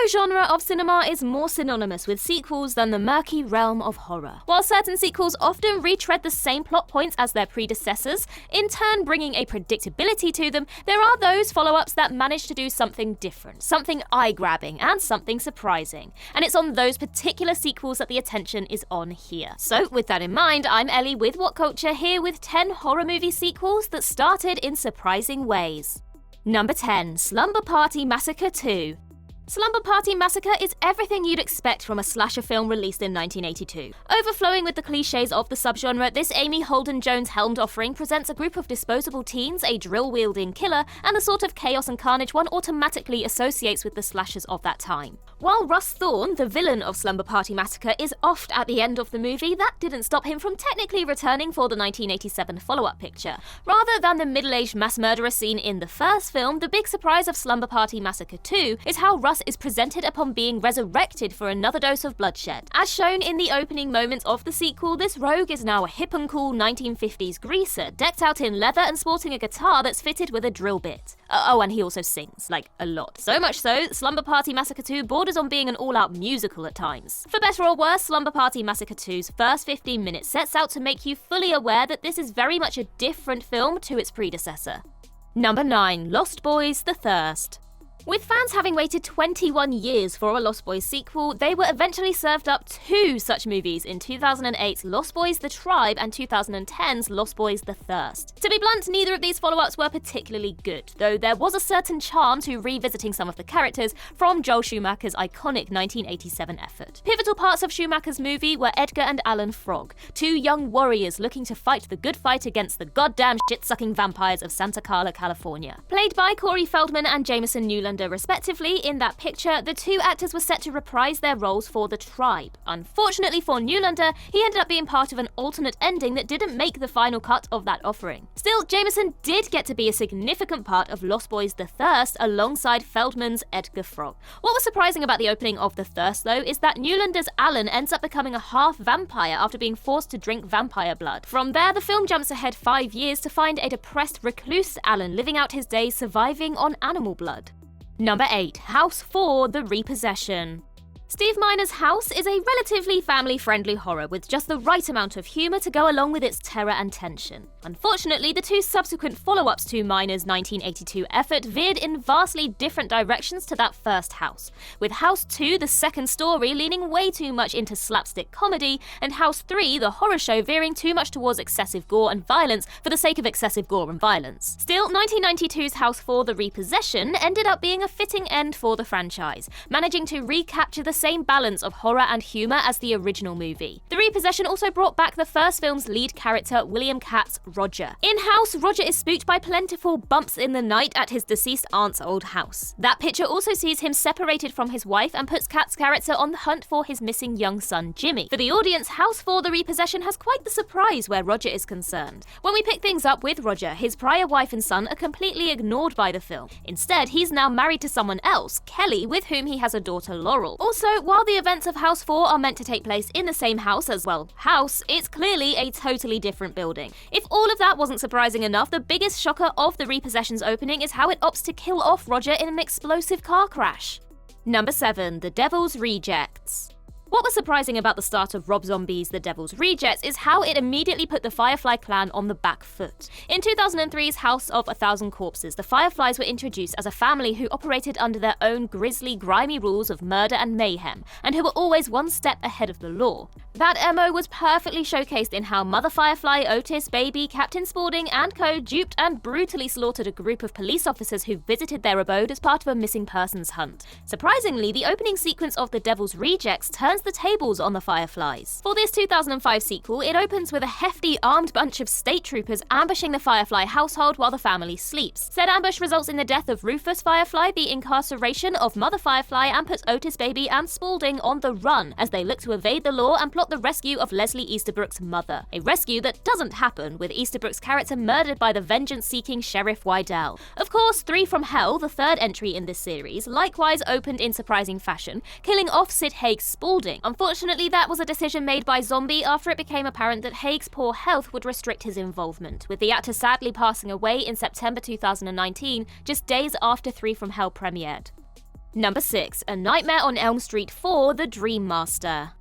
subgenre of cinema is more synonymous with sequels than the murky realm of horror. While certain sequels often retread the same plot points as their predecessors, in turn bringing a predictability to them, there are those follow-ups that manage to do something different, something eye-grabbing, and something surprising. And it's on those particular sequels that the attention is on here. So, with that in mind, I'm Ellie with What Culture, here with 10 horror movie sequels that started in surprising ways. Number 10. Slumber Party Massacre 2. Slumber Party Massacre is everything you'd expect from a slasher film released in 1982. Overflowing with the cliches of the subgenre, this Amy Holden Jones-helmed offering presents a group of disposable teens, a drill-wielding killer, and the sort of chaos and carnage one automatically associates with the slashers of that time. While Russ Thorne, the villain of Slumber Party Massacre, is offed at the end of the movie, that didn't stop him from technically returning for the 1987 follow-up picture. Rather than the middle-aged mass murderer seen in the first film, the big surprise of Slumber Party Massacre 2 is how Russ is presented upon being resurrected for another dose of bloodshed. As shown in the opening moments of the sequel, this rogue is now a hip and cool 1950s greaser, decked out in leather and sporting a guitar that's fitted with a drill bit. Oh, and he also sings, like, a lot. So much so, Slumber Party Massacre 2 borders on being an all-out musical at times. For better or worse, Slumber Party Massacre 2's first 15 minutes sets out to make you fully aware that this is very much a different film to its predecessor. Number 9. Lost Boys: The Thirst. With fans having waited 21 years for a Lost Boys sequel, they were eventually served up two such movies in 2008's Lost Boys: The Tribe and 2010's Lost Boys: The Thirst. To be blunt, neither of these follow-ups were particularly good, though there was a certain charm to revisiting some of the characters from Joel Schumacher's iconic 1987 effort. Pivotal parts of Schumacher's movie were Edgar and Alan Frog, two young warriors looking to fight the good fight against the goddamn shit-sucking vampires of Santa Carla, California. Played by Corey Feldman and Jameson Newlander respectively, in that picture, the two actors were set to reprise their roles for The Tribe. Unfortunately for Newlander, he ended up being part of an alternate ending that didn't make the final cut of that offering. Still, Jameson did get to be a significant part of Lost Boys: The Thirst alongside Feldman's Edgar Frog. What was surprising about the opening of The Thirst, though, is that Newlander's Alan ends up becoming a half vampire after being forced to drink vampire blood. From there, the film jumps ahead 5 years to find a depressed recluse Alan living out his days surviving on animal blood. Number 8. House 4: The Repossession. Steve Miner's House is a relatively family-friendly horror with just the right amount of humour to go along with its terror and tension. Unfortunately, the two subsequent follow-ups to Miner's 1982 effort veered in vastly different directions to that first House, with House 2, the second story, leaning way too much into slapstick comedy, and House 3, the horror show, veering too much towards excessive gore and violence for the sake of excessive gore and violence. Still, 1992's House 4: The Repossession ended up being a fitting end for the franchise, managing to recapture the same balance of horror and humour as the original movie. The Repossession also brought back the first film's lead character, William Katt's Roger. In House, Roger is spooked by plentiful bumps in the night at his deceased aunt's old house. That picture also sees him separated from his wife and puts Katt's character on the hunt for his missing young son, Jimmy. For the audience, House 4: The Repossession has quite the surprise where Roger is concerned. When we pick things up with Roger, his prior wife and son are completely ignored by the film. Instead, he's now married to someone else, Kelly, with whom he has a daughter, Laurel. Also, while the events of House 4 are meant to take place in the same house as, well, house, it's clearly a totally different building. If all of that wasn't surprising enough, the biggest shocker of the Repossession's opening is how it opts to kill off Roger in an explosive car crash. Number 7. The Devil's Rejects. What was surprising about the start of Rob Zombie's The Devil's Rejects is how it immediately put the Firefly clan on the back foot. In 2003's House of a Thousand Corpses, the Fireflies were introduced as a family who operated under their own grisly, grimy rules of murder and mayhem, and who were always one step ahead of the law. That MO was perfectly showcased in how Mother Firefly, Otis, Baby, Captain Spaulding, and co. duped and brutally slaughtered a group of police officers who visited their abode as part of a missing persons hunt. Surprisingly, the opening sequence of The Devil's Rejects turns the tables on the Fireflies. For this 2005 sequel, it opens with a hefty armed bunch of state troopers ambushing the Firefly household while the family sleeps. Said ambush results in the death of Rufus Firefly, the incarceration of Mother Firefly, and puts Otis, Baby, and Spaulding on the run as they look to evade the law and plot the rescue of Leslie Easterbrook's mother. A rescue that doesn't happen, with Easterbrook's character murdered by the vengeance-seeking Sheriff Wydell. Of course, 3 from Hell, the third entry in this series, likewise opened in surprising fashion, killing off Sid Haig's Spaulding. Unfortunately, that was a decision made by Zombie after it became apparent that Haig's poor health would restrict his involvement, with the actor sadly passing away in September 2019, just days after 3 from Hell premiered. Number 6. A Nightmare on Elm Street 4: The Dream Master.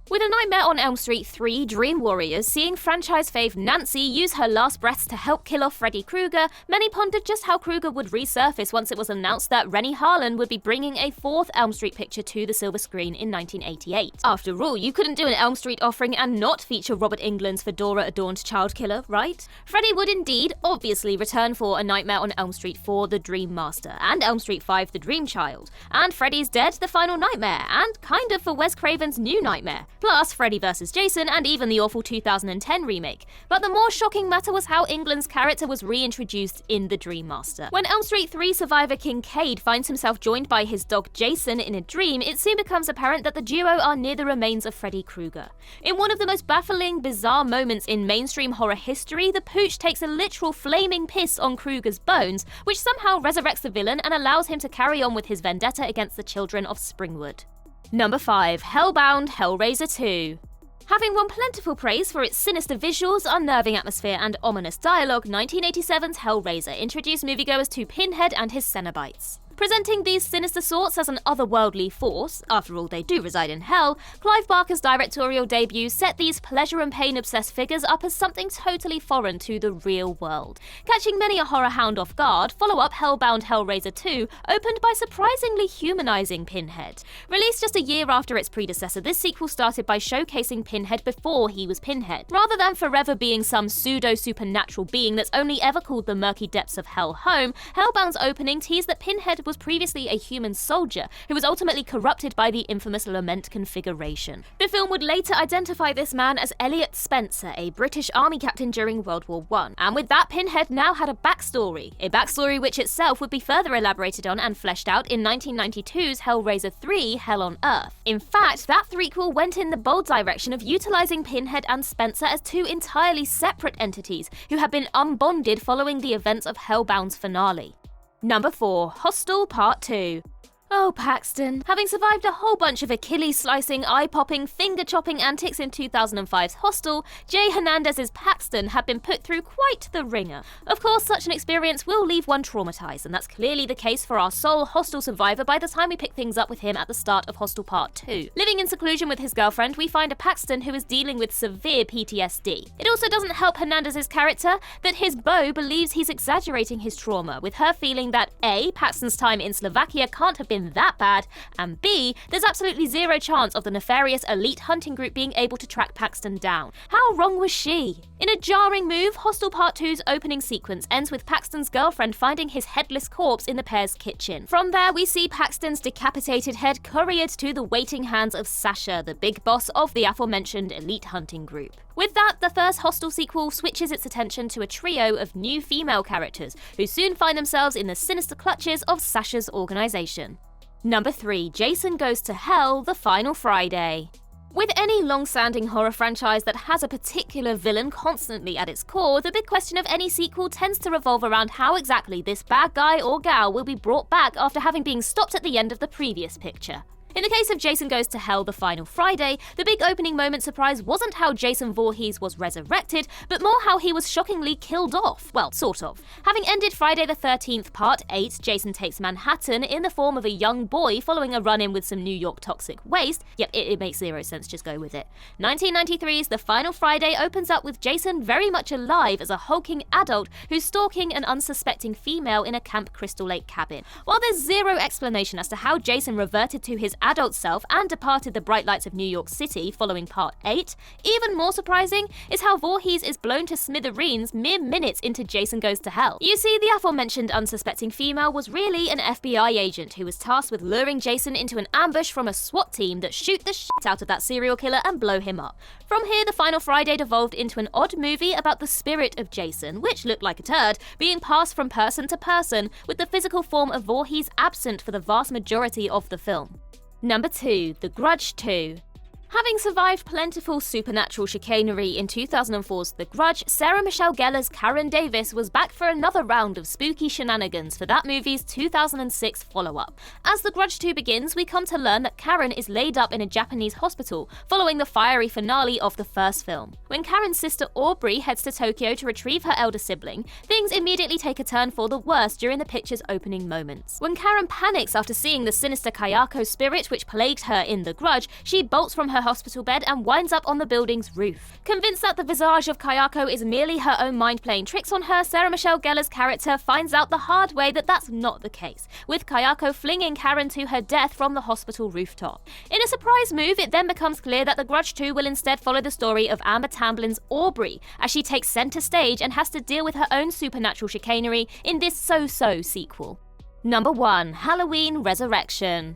With A Nightmare on Elm Street 3: Dream Warriors seeing franchise fave Nancy use her last breaths to help kill off Freddy Krueger, many pondered just how Krueger would resurface once it was announced that Rennie Harlan would be bringing a 4th Elm Street picture to the silver screen in 1988. After all, you couldn't do an Elm Street offering and not feature Robert Englund's fedora-adorned child killer, right? Freddy would indeed, obviously, return for A Nightmare on Elm Street 4: The Dream Master, and Elm Street 5: The Dream Child, and Freddy's Dead: The Final Nightmare, and kind of for Wes Craven's New Nightmare. Plus Freddy vs. Jason, and even the awful 2010 remake. But the more shocking matter was how Englund's character was reintroduced in The Dream Master. When Elm Street 3 survivor Kincaid finds himself joined by his dog Jason in a dream, it soon becomes apparent that the duo are near the remains of Freddy Krueger. In one of the most baffling, bizarre moments in mainstream horror history, the pooch takes a literal flaming piss on Krueger's bones, which somehow resurrects the villain and allows him to carry on with his vendetta against the children of Springwood. Number 5. Hellbound: Hellraiser 2. Having won plentiful praise for its sinister visuals, unnerving atmosphere, and ominous dialogue, 1987's Hellraiser introduced moviegoers to Pinhead and his Cenobites. Presenting these sinister sorts as an otherworldly force, after all they do reside in hell, Clive Barker's directorial debut set these pleasure and pain-obsessed figures up as something totally foreign to the real world. Catching many a horror hound off guard, follow-up Hellbound: Hellraiser 2 opened by surprisingly humanizing Pinhead. Released just a year after its predecessor, this sequel started by showcasing Pinhead before he was Pinhead. Rather than forever being some pseudo-supernatural being that's only ever called the murky depths of hell home, Hellbound's opening teased that Pinhead was previously a human soldier who was ultimately corrupted by the infamous Lament configuration. The film would later identify this man as Elliot Spencer, a British army captain during World War I. And with that, Pinhead now had a backstory which itself would be further elaborated on and fleshed out in 1992's Hellraiser 3: Hell on Earth. In fact, that threequel went in the bold direction of utilizing Pinhead and Spencer as two entirely separate entities who had been unbonded following the events of Hellbound's finale. Number 4. Hostel Part Two. Oh, Paxton. Having survived a whole bunch of Achilles-slicing, eye-popping, finger-chopping antics in 2005's Hostel, Jay Hernandez's Paxton had been put through quite the ringer. Of course, such an experience will leave one traumatized, and that's clearly the case for our sole Hostel survivor by the time we pick things up with him at the start of Hostel Part 2. Living in seclusion with his girlfriend, we find a Paxton who is dealing with severe PTSD. It also doesn't help Hernandez's character that his beau believes he's exaggerating his trauma, with her feeling that A, Paxton's time in Slovakia can't have been that bad, and B, there's absolutely zero chance of the nefarious elite hunting group being able to track Paxton down. How wrong was she? In a jarring move, Hostel Part 2's opening sequence ends with Paxton's girlfriend finding his headless corpse in the pair's kitchen. From there, we see Paxton's decapitated head couriered to the waiting hands of Sasha, the big boss of the aforementioned elite hunting group. With that, the first Hostel sequel switches its attention to a trio of new female characters, who soon find themselves in the sinister clutches of Sasha's organization. Number 3. Jason Goes to Hell: The Final Friday. With any long-standing horror franchise that has a particular villain constantly at its core, the big question of any sequel tends to revolve around how exactly this bad guy or gal will be brought back after having been stopped at the end of the previous picture. In the case of Jason Goes to Hell: The Final Friday, the big opening moment surprise wasn't how Jason Voorhees was resurrected, but more how he was shockingly killed off. Well, sort of. Having ended Friday the 13th Part 8, Jason Takes Manhattan, in the form of a young boy following a run-in with some New York toxic waste. Yep, it makes zero sense, just go with it. 1993's The Final Friday opens up with Jason very much alive as a hulking adult who's stalking an unsuspecting female in a Camp Crystal Lake cabin. While there's zero explanation as to how Jason reverted to his adult self and departed the bright lights of New York City following Part 8, even more surprising is how Voorhees is blown to smithereens mere minutes into Jason Goes to Hell. You see, the aforementioned unsuspecting female was really an FBI agent who was tasked with luring Jason into an ambush from a SWAT team that shoot the shit out of that serial killer and blow him up. From here, The Final Friday devolved into an odd movie about the spirit of Jason, which looked like a turd, being passed from person to person, with the physical form of Voorhees absent for the vast majority of the film. Number 2. The Grudge 2. Having survived plentiful supernatural chicanery in 2004's The Grudge, Sarah Michelle Gellar's Karen Davis was back for another round of spooky shenanigans for that movie's 2006 follow-up. As The Grudge 2 begins, we come to learn that Karen is laid up in a Japanese hospital following the fiery finale of the first film. When Karen's sister Aubrey heads to Tokyo to retrieve her elder sibling, things immediately take a turn for the worse during the picture's opening moments. When Karen panics after seeing the sinister Kayako spirit which plagued her in The Grudge, she bolts from her hospital bed and winds up on the building's roof. Convinced that the visage of Kayako is merely her own mind playing tricks on her, Sarah Michelle Gellar's character finds out the hard way that that's not the case, with Kayako flinging Karen to her death from the hospital rooftop. In a surprise move, it then becomes clear that The Grudge 2 will instead follow the story of Amber Tamblin's Aubrey, as she takes center stage and has to deal with her own supernatural chicanery in this so-so sequel. Number 1. Halloween Resurrection.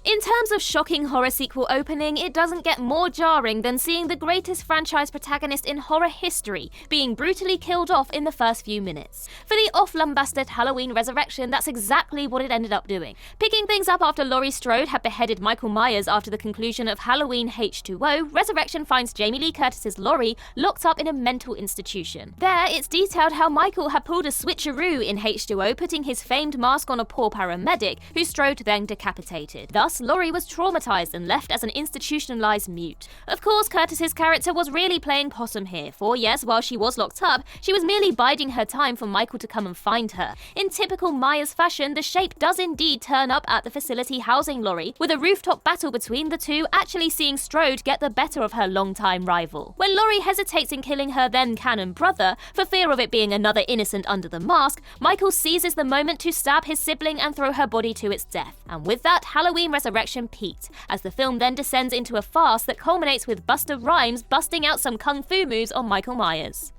In terms of shocking horror sequel opening, it doesn't get more jarring than seeing the greatest franchise protagonist in horror history being brutally killed off in the first few minutes. For the off-lambasted Halloween Resurrection, that's exactly what it ended up doing. Picking things up after Laurie Strode had beheaded Michael Myers after the conclusion of Halloween H2O, Resurrection finds Jamie Lee Curtis's Laurie locked up in a mental institution. There, it's detailed how Michael had pulled a switcheroo in H2O, putting his famed mask on a poor paramedic, who Strode then decapitated. Thus, Laurie was traumatized and left as an institutionalized mute. Of course, Curtis's character was really playing possum here, for yes, while she was locked up, she was merely biding her time for Michael to come and find her. In typical Myers fashion, the Shape does indeed turn up at the facility housing Laurie, with a rooftop battle between the two actually seeing Strode get the better of her longtime rival. When Laurie hesitates in killing her then canon brother, for fear of it being another innocent under the mask, Michael seizes the moment to stab his sibling and throw her body to its death. And with that, Halloween Resurrection peaked, as the film then descends into a farce that culminates with Busta Rhymes busting out some kung fu moves on Michael Myers.